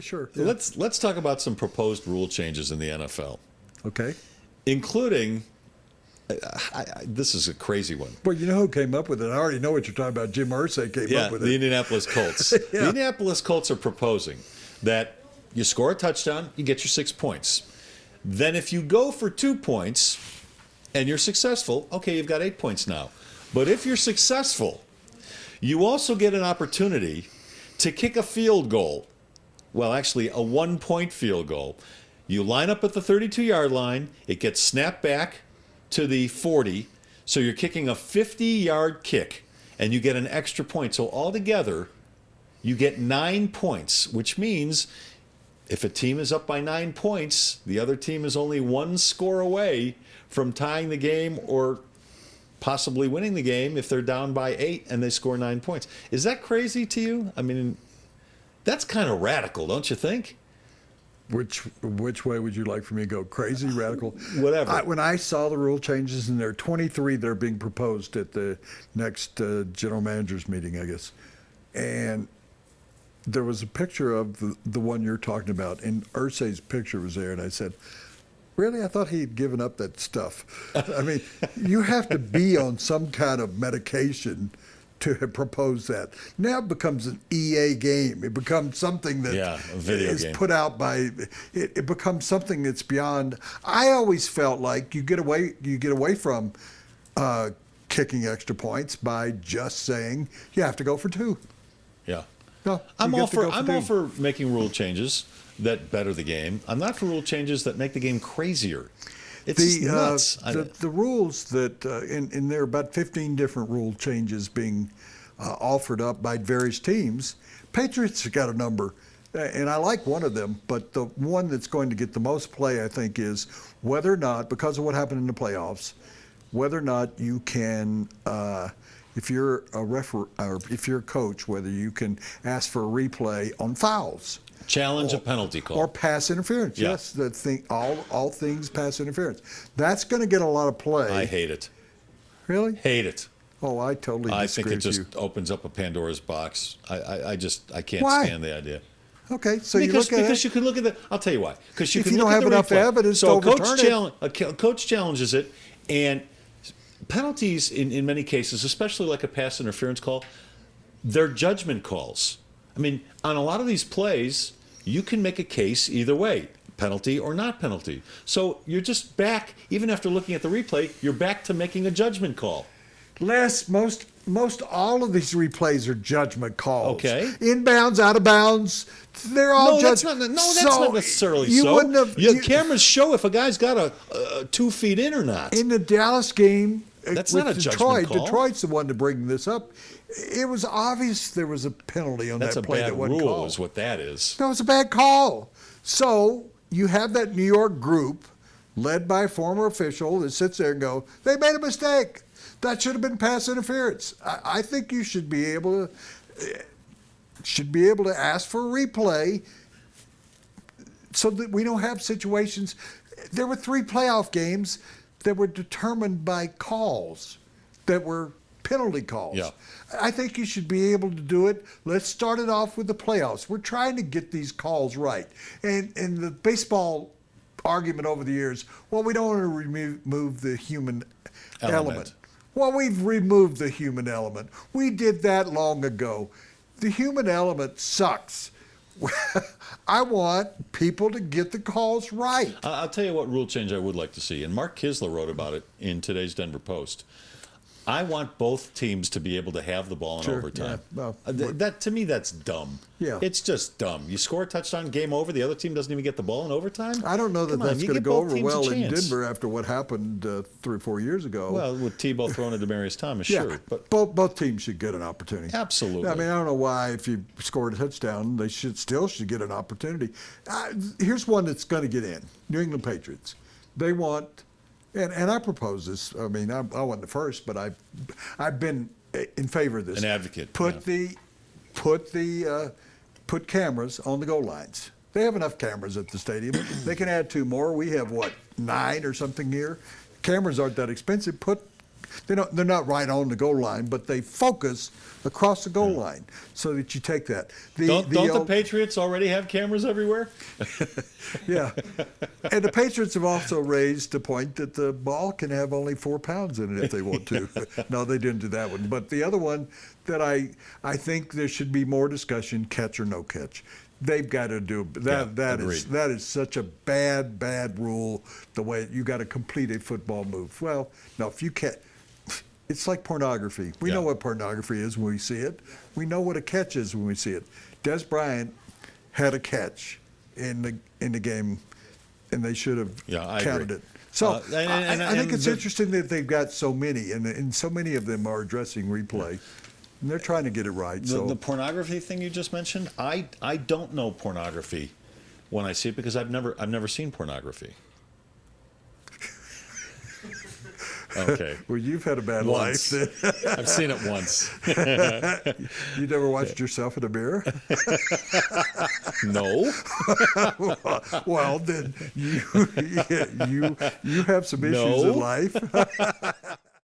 sure. Yeah. Let's talk about some proposed rule changes in the NFL, Okay. including. This is a crazy one. Well, you know who came up with it? I already know what you're talking about. Jim Irsay came up with the it. Indianapolis Colts. Yeah. The Indianapolis Colts are proposing that you score a touchdown, you get your 6 points. Then if you go for 2 points and you're successful, okay, you've got 8 points now. But if you're successful, you also get an opportunity to kick a field goal. Well, actually, a 1-point field goal. You line up at the 32-yard line, it gets snapped back to the 40, so you're kicking a 50-yard kick, and you get an extra point. So altogether, you get 9 points, which means if a team is up by 9 points, the other team is only 1 score away from tying the game or possibly winning the game if they're down by 8 and they score 9 points. Is that crazy to you? I mean, that's kind of radical, don't you think? Which way would you like for me to go? Crazy, radical? Whatever. When I saw the rule changes, and there are 23 that are being proposed at the next general managers meeting, I guess, and there was a picture of the one you're talking about, and Irsay's picture was there, and I said, really? I thought he'd given up that stuff. I mean, you have to be on some kind of medication to have proposed that. Now it becomes an EA game. It becomes something that a video is game. put out by. It becomes something that's beyond. I always felt like you get away from kicking extra points by just saying you have to go for 2. Yeah. No, I'm you all get to for go I'm 2. all for making rule changes that better the game. I'm not for rule changes that make the game crazier. It's just nuts. The rules that, and there are about 15 different rule changes being offered up by various teams. Patriots have got a number, and I like one of them, but the one that's going to get the most play, I think, is whether or not, because of what happened in the playoffs, whether or not you can, if you're a referee or if you're a coach, whether you can ask for a replay on fouls. Challenge a penalty call. Or pass interference. Yeah. Yes, all things pass interference. That's going to get a lot of play. I hate it. Really? Hate it. Oh, I totally I disagree think it with just you. opens up a Pandora's box. I can't Why? stand the idea. Okay, so Because you look at you can look at the. I'll tell you why. Because If you don't have enough evidence so to overturn a coach challenges it, and penalties in many cases, especially like a pass interference call, they're judgment calls. I mean, on a lot of these plays, you can make a case either way, penalty or not penalty. So you're just back, even after looking at the replay, you're back to making a judgment call. Les, most all of these replays are judgment calls. Okay. Inbounds, out of bounds, they're all judgment. That's not necessarily you so. Wouldn't have, Cameras show if a guy's got a 2 feet in or not. In the Dallas game, That's with not a Detroit, judgment call. Detroit's the one to bring this up. It was obvious there was a penalty on That's that a play bad that wasn't rule, called. is what that is. No, it's a bad call. So you have that New York group led by a former official that sits there and go, they made a mistake. That should have been pass interference. I think you should be able to ask for a replay so that we don't have situations. There were 3 playoff games that were determined by calls that were penalty calls. Yeah. I think you should be able to do it. Let's start it off with the playoffs. We're trying to get these calls right. And the baseball argument over the years, well, we don't want to remove the human element. Well, we've removed the human element. We did that long ago. The human element sucks. I want people to get the calls right. I'll tell you what rule change I would like to see, and Mark Kisler wrote about it in today's Denver Post. I want both teams to be able to have the ball in overtime. Yeah. Well, that to me, that's dumb. Yeah. It's just dumb. You score a touchdown, game over. The other team doesn't even get the ball in overtime. I don't know that Come on, that's you going to give go both over teams a well in chance. Denver after what happened 3 or 4 years ago. Well, with Tebow throwing to Demaryius Thomas, yeah, sure. But both teams should get an opportunity. absolutely. I mean, I don't know why if you scored a touchdown, they should get an opportunity. Here's one that's going to get in. New England Patriots. They want, and I propose this. I mean, I wasn't the first, but I've been in favor of this. An advocate. Put cameras on the goal lines. They have enough cameras at the stadium. They can add 2 more. We have 9 or something here. Cameras aren't that expensive. Put they're not right on the goal line, but they focus across the goal line so that you take that. Don't the Patriots already have cameras everywhere? Yeah. And the Patriots have also raised the point that the ball can have only 4 pounds in it if they want to. No, they didn't do that one. But the other one that I think there should be more discussion, catch or no catch. They've got to do that. That is such a bad rule. The way you got to complete a football move. Well, no, if you can't, it's like pornography. We know what pornography is when we see it. We know what a catch is when we see it. Des Bryant had a catch in the game, and they should have counted it. So I think it's interesting that they've got so many, and so many of them are addressing replay. And they're trying to get it right. The pornography thing you just mentioned, I don't know pornography when I see it because I've never seen pornography. Okay. Well, you've had a bad Once. life. I've seen it once. You never watched yourself in a mirror? No. Well, then you have some issues in life.